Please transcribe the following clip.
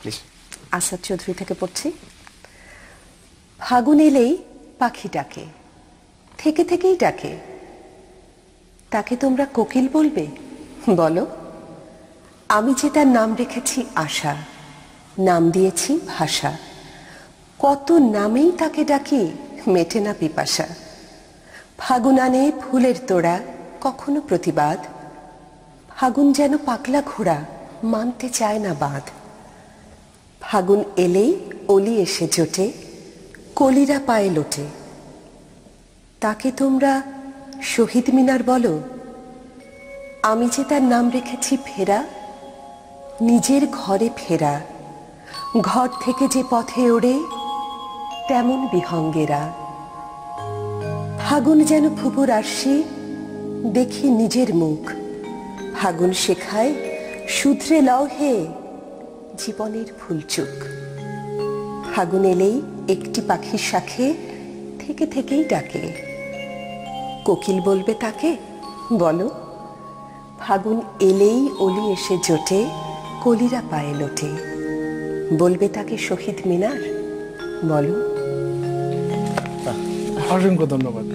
Please. Asad Chowdhury থেকে পড়ছি। ফাগুন এলেই পাখি ডাকে, থেকে থেকেই ডাকে, তাকে তোমরা কোকিল বলবে? বলো। আমি যে তার নাম রেখেছি আশা, নাম দিয়েছি ভাষা, কত নামেই তাকে ডাকি, মেটে না পিপাসা। ফাগুন আনে ফুলের তোড়া, কখনো প্রতিবাদ, ফাগুন যেন পাগলা ঘোড়া, মানতে চায় না বাঁধ। ফাগুন এলেই অলি এসে জোটে, কলিরা পায়ে লোটে, তাকে তোমরা শহীদ মিনার বলো? আমি যে তার নাম রেখেছি ফেরা, নিজের ঘরে ফেরা, ঘর থেকে যে পথে ওড়ে তেমন বিহঙ্গেরা। ফাগুন যেন ফুপুর আসি, দেখি নিজের মুখ, ফাগুন শেখায় শুধরে লও হে জীবনের ভুলচুক। ফাগুন এলেই একটি পাখির শাখে থেকে থেকেই ডাকে, কোকিল বলবে তাকে? বলো। ফাগুন এলেই অলি এসে জোটে, কলিরা পায়ে লোটে, বলবে তাকে শহীদ মিনার? বলো। অসংখ্য ধন্যবাদ।